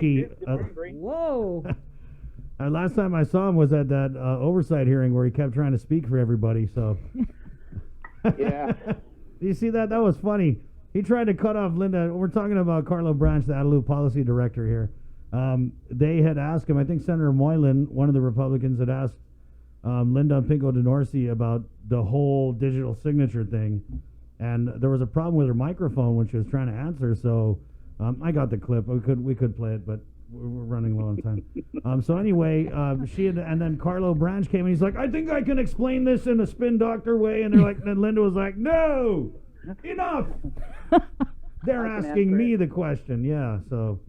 Whoa. Last time I saw him was at that oversight hearing where he kept trying to speak for everybody. So, Yeah. Do you see that? That was funny. He tried to cut off Linda. We're talking about Carlo Branch, the Adelute policy director here. They had asked him, I think Senator Moylan, one of the Republicans, had asked Linda Pinko Donorsi about the whole digital signature thing. And there was a problem with her microphone when she was trying to answer. So I got the clip. We could play it, but we're running low on time. So anyway, and then Carlo Branch came and he's like, I think I can explain this in a spin doctor way. And they're like, and Linda was like, no, enough. They're asking me the question. Yeah. So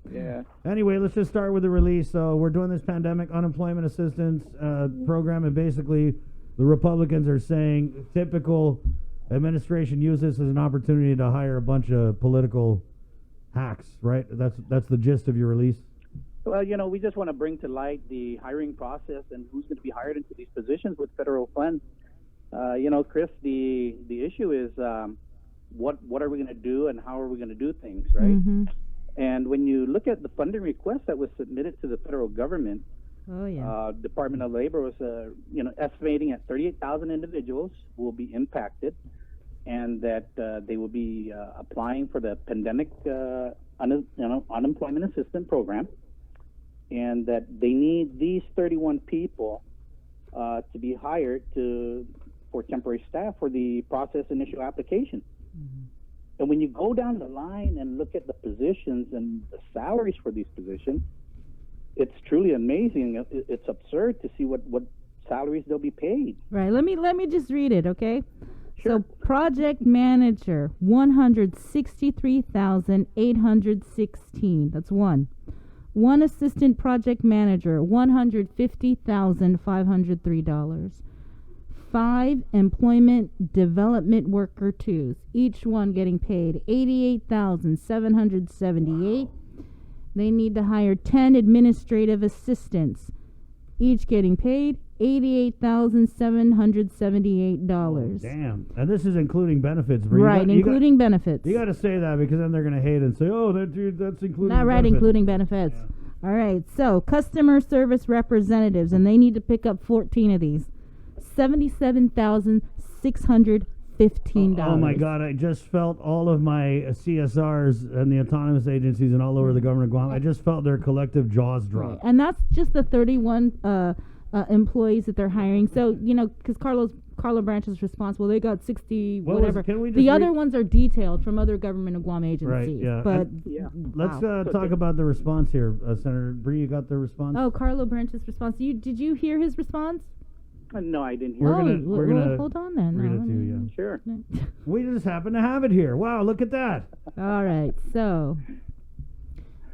anyway, let's just start with the release. So we're doing this pandemic unemployment assistance program, and basically the Republicans are saying typical administration use this as an opportunity to hire a bunch of political hacks, right? That's the gist of your release. Well, we just want to bring to light the hiring process and who's going to be hired into these positions with federal funds. Chris, the issue is what are we going to do and how are we going to do things, right? Mm-hmm. And when you look at the funding request that was submitted to the federal government, Department of Labor was estimating at 38,000 individuals will be impacted, and that they will be applying for the pandemic unemployment assistance program, and that they need these 31 people to be hired for temporary staff for the process initial application. Mm-hmm. And when you go down the line and look at the positions and the salaries for these positions, it's truly amazing. It's absurd to see what salaries they'll be paid. Right. Let me just read it, okay? Sure. So project manager, 163,816. That's one. One assistant project manager, $150,503. 5 employment development worker twos, each one getting paid $88,778. They need to hire 10 administrative assistants, each getting paid $88,778. Oh, damn. And this is including benefits. Right, including benefits. You got to say that because then they're going to hate it and say, oh, that's including Not right, benefits. including benefits. Yeah. All right, so customer service representatives, and they need to pick up 14 of these. $77,615. Oh my God! I just felt all of my CSRs and the autonomous agencies and all over the government of Guam. I just felt their collective jaws drop. Right. And that's just the 31 employees that they're hiring. So because Carlo Branch is responsible, they got 60 whatever. The other ones are detailed from other government of Guam agencies. Right. Yeah. But let's talk about the response here, Senator Bree. You got the response? Oh, Carlo Branch's response. Did you hear his response? No, I didn't hear. We're gonna hold on then. We're gonna do, yeah. Sure. We just happen to have it here. Wow, look at that. All right. So,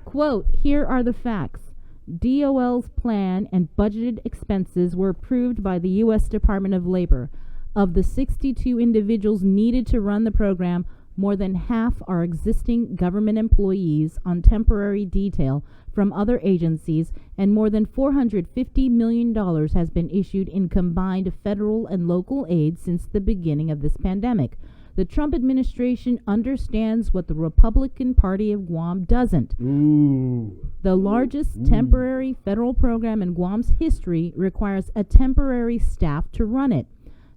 quote, here are the facts. DOL's plan and budgeted expenses were approved by the U.S. Department of Labor. Of the 62 individuals needed to run the program, more than half are existing government employees on temporary detail from other agencies, and more than $450 million has been issued in combined federal and local aid since the beginning of this pandemic. The Trump administration understands what the Republican Party of Guam doesn't. Ooh. The largest temporary federal program in Guam's history requires a temporary staff to run it.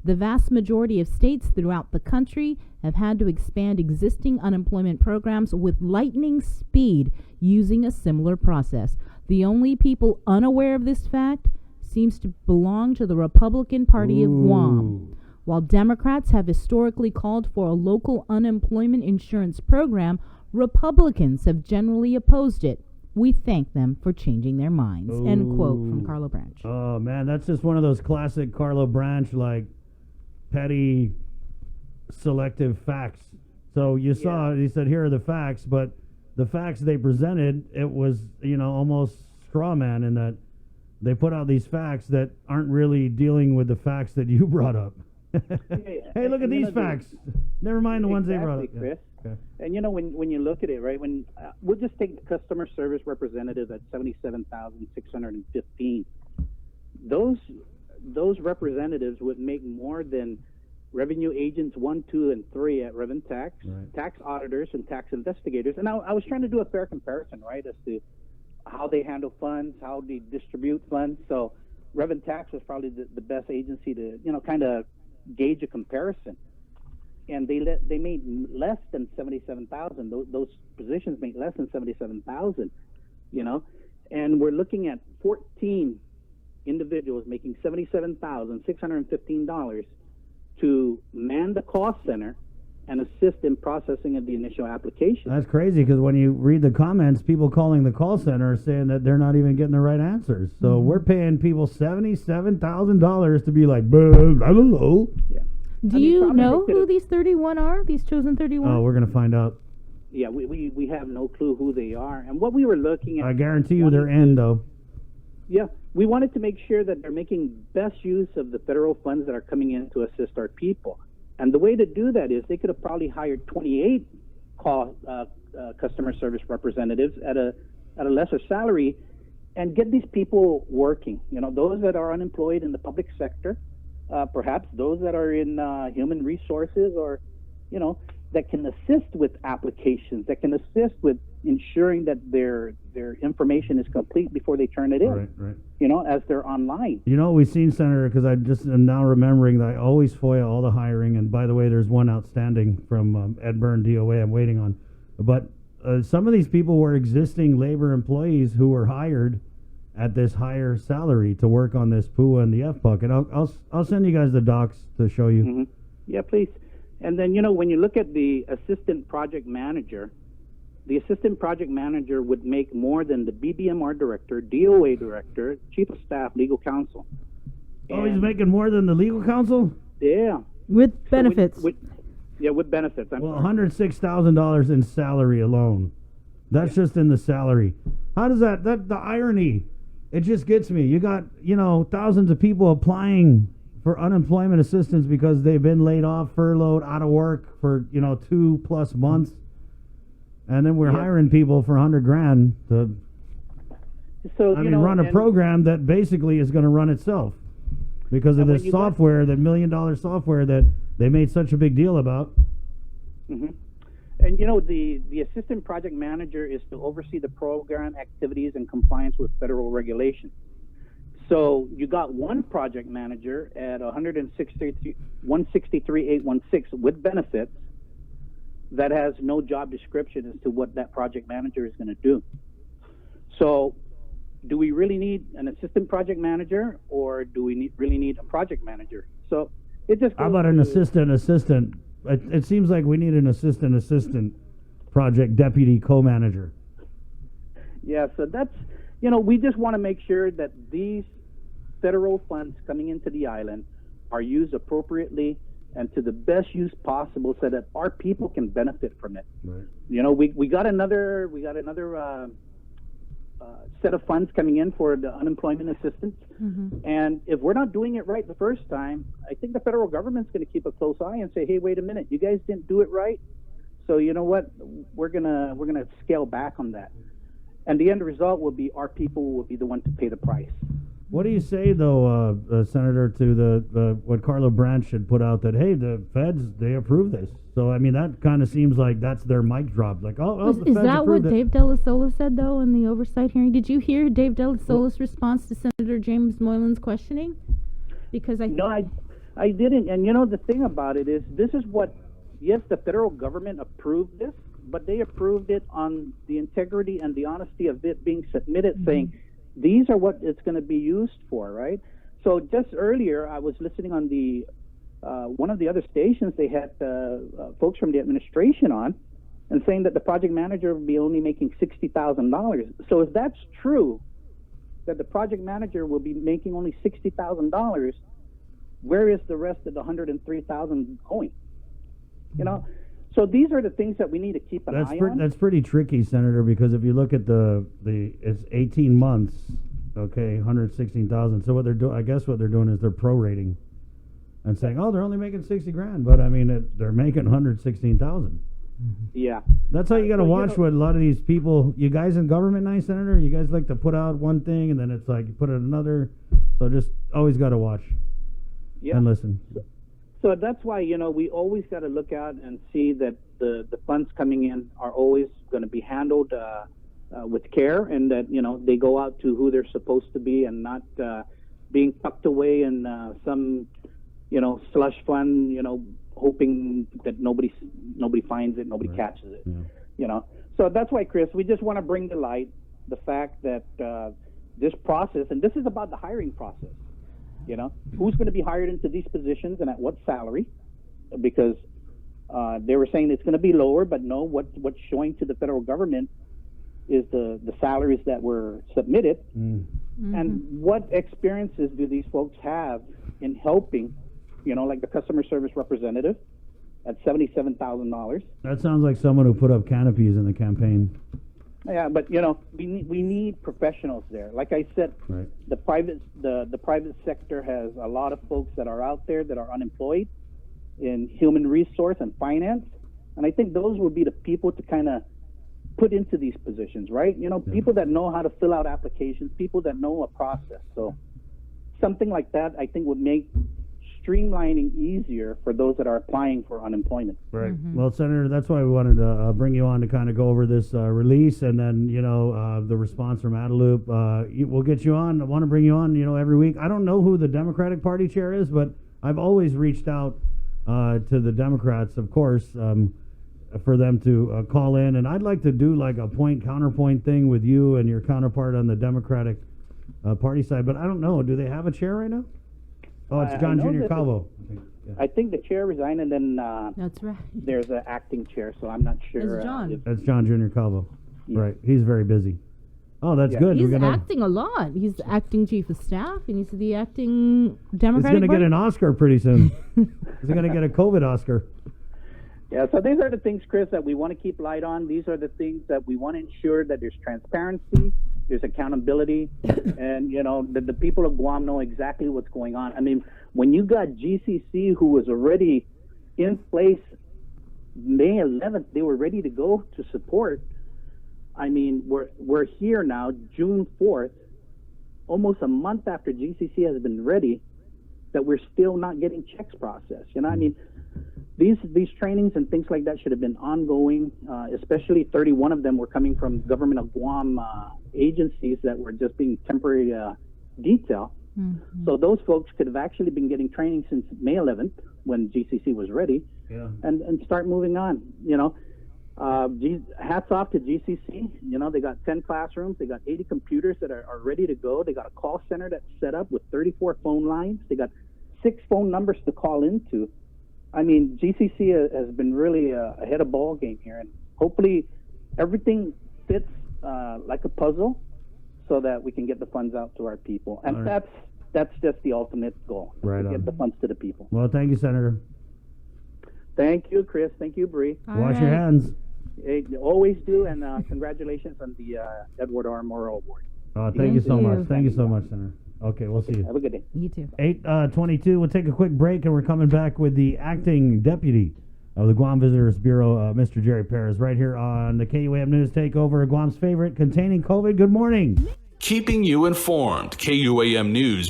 The vast majority of states throughout the country have had to expand existing unemployment programs with lightning speed using a similar process. The only people unaware of this fact seems to belong to the Republican Party of Guam. While Democrats have historically called for a local unemployment insurance program, Republicans have generally opposed it. We thank them for changing their minds. End quote from Carlo Branch. Oh, man, that's just one of those classic Carlo Branch, petty selective facts. So you saw, he said, here are the facts, but the facts they presented, it was, almost straw man in that they put out these facts that aren't really dealing with the facts that you brought up. Hey, look at these facts. Never mind the ones they brought up. Chris. Yeah. Okay. And when you look at it, right, when we'll just take the customer service representative at 77,615. Those representatives would make more than revenue agents 1, 2, and 3 at Revenue Tax, right, tax auditors, and tax investigators. And I was trying to do a fair comparison, right, as to how they handle funds, how they distribute funds. So Revenue Tax was probably the best agency to, kind of gauge a comparison. And they made less than 77,000. Those positions made less than 77,000, and we're looking at 14 individuals making $77,615 to man the call center and assist in processing of the initial application. That's crazy, because when you read the comments, people calling the call center are saying that they're not even getting the right answers. So we're paying people $77,000 to be like, I don't know. Yeah. Do you know who these 31 are, these chosen 31? Oh, we're going to find out. Yeah, we have no clue who they are. And what we were looking at... I guarantee you they're in, though. Yeah, we wanted to make sure that they're making best use of the federal funds that are coming in to assist our people. And the way to do that is they could have probably hired 28 customer service representatives at a lesser salary and get these people working. Those that are unemployed in the public sector, perhaps those that are in human resources, or, that can assist with applications, that can assist with ensuring that their information is complete before they turn it in, right. As they're online. You know what we've seen, Senator, because I just am now remembering that I always FOIA all the hiring, and by the way, there's one outstanding from Ed Byrne DOA I'm waiting on. But some of these people were existing labor employees who were hired at this higher salary to work on this PUA and the FPUC, and I'll send you guys the docs to show you. Mm-hmm. Yeah, please. And then, when you look at the assistant project manager, the assistant project manager would make more than the BBMR director, DOA director, chief of staff, legal counsel. Oh, he's making more than the legal counsel? Yeah. With benefits. With benefits. Well, $106,000 in salary alone. That's just in the salary. How does that the irony, it just gets me. You got, thousands of people applying for unemployment assistance because they've been laid off, furloughed, out of work for, 2+ months. And then we're hiring people for $100,000 to run a program that basically is going to run itself because of this software, that $1 million software that they made such a big deal about. Mm-hmm. And the assistant project manager is to oversee the program activities and compliance with federal regulations. So you got one project manager at $163,816 with benefits that has no job description as to what that project manager is going to do. So do we really need an assistant project manager, or do we really need a project manager? So it just goes. How about an assistant? It seems like we need an assistant project deputy co-manager. Yeah, so that's, we just want to make sure that these federal funds coming into the island are used appropriately and to the best use possible, so that our people can benefit from it. Right. We got another set of funds coming in for the unemployment assistance, and if we're not doing it right the first time, I think the federal government's going to keep a close eye and say, hey, wait a minute, you guys didn't do it right, so you know what, we're gonna scale back on that, and the end result will be our people will be the one to pay the price. What do you say, though, Senator, to the what Carlo Branch had put out, that, hey, the feds, they approve this? So, I mean, that kind of seems like that's their mic drop. Like, the is feds that what it. Dave De La Sola said, though, in the oversight hearing? Did you hear Dave De La Sola's response to Senator James Moylan's questioning? Because No, I didn't. And, the thing about it is, this is what, yes, the federal government approved this, but they approved it on the integrity and the honesty of it being submitted, saying, these are what it's going to be used for, right? So just earlier, I was listening on the one of the other stations. They had folks from the administration on, and saying that the project manager will be only making $60,000. So if that's true, that the project manager will be making only $60,000, where is the rest of the $103,000 going? So these are the things that we need to keep an eye on. That's pretty tricky, Senator, because if you look at it's 18 months, okay, 116,000. So what they're doing, I guess what they're doing is they're prorating and saying, oh, they're only making $60,000, but I mean, they're making 116,000. Yeah. That's how you got to watch what a lot of these people, you guys in government now, Senator, you guys like to put out one thing and then it's like you put out another. So just always got to watch and listen. So that's why, we always got to look out and see that the funds coming in are always going to be handled with care, and that they go out to who they're supposed to be, and not being tucked away in some slush fund, hoping that nobody finds it, nobody catches it. So that's why, Chris, we just want to bring to light the fact that this process, and this is about the hiring process. Who's going to be hired into these positions and at what salary? Because they were saying it's going to be lower, but no, what's showing to the federal government is the salaries that were submitted. And what experiences do these folks have in helping, like the customer service representative at $77,000. That sounds like someone who put up canopies in the campaign. Yeah, but we need professionals there. Like I said, right. the private sector has a lot of folks that are out there that are unemployed in human resource and finance, and I think those would be the people to kind of put into these positions, right? People that know how to fill out applications, people that know a process. So something like that, I think, would make streamlining easier for those that are applying for unemployment. Right. Well, Senator, that's why we wanted to bring you on to kind of go over this release, and then the response from Adelup. We'll get you on. I want to bring you on every week. I don't know who the Democratic Party chair is, but I've always reached out to the Democrats, of course, for them to call in, and I'd like to do like a point counterpoint thing with you and your counterpart on the Democratic Party side, but I don't know. Do they have a chair right now? Oh, it's John Jr. Calvo. I think the chair resigned, and then that's right. There's an acting chair, so I'm not sure. It's John. That's John Jr. Calvo. Yeah. Right. He's very busy. Oh, that's good. He's acting a lot. He's acting chief of staff, and he's the acting Democratic. He's going to get an Oscar pretty soon. He's going to get a COVID Oscar. Yeah, so these are the things, Chris, that we want to keep light on. These are the things that we want to ensure that there's transparency, there's accountability, and, that the people of Guam know exactly what's going on. I mean, when you got GCC, who was already in place May 11th, they were ready to go to support. I mean, we're here now, June 4th, almost a month after GCC has been ready, that we're still not getting checks processed. I mean, these trainings and things like that should have been ongoing, especially 31 of them were coming from government of Guam agencies that were just being temporary detail. So those folks could have actually been getting training since May 11th when GCC was ready, and start moving on. Hats off to GCC. They got 10 classrooms, they got 80 computers that are ready to go. They got a call center that's set up with 34 phone lines. They got 6 phone numbers to call into. I mean, GCC has been really ahead of ball game here, and hopefully everything fits like a puzzle, so that we can get the funds out to our people. And that's just the ultimate goal, right, to get the funds to the people. Well, thank you, Senator. Thank you, Chris. Thank you, Bree. Wash your hands. Always do, and congratulations on the Edward R. Morrow Award. Thank you so much. Thank you so much, Senator. Okay, we'll see you. Have a good day. You too. 8:22. We'll take a quick break, and we're coming back with the acting deputy of the Guam Visitors Bureau, Mr. Jerry Perez, right here on the KUAM News Takeover, Guam's favorite, containing COVID. Good morning. Keeping you informed. KUAM News.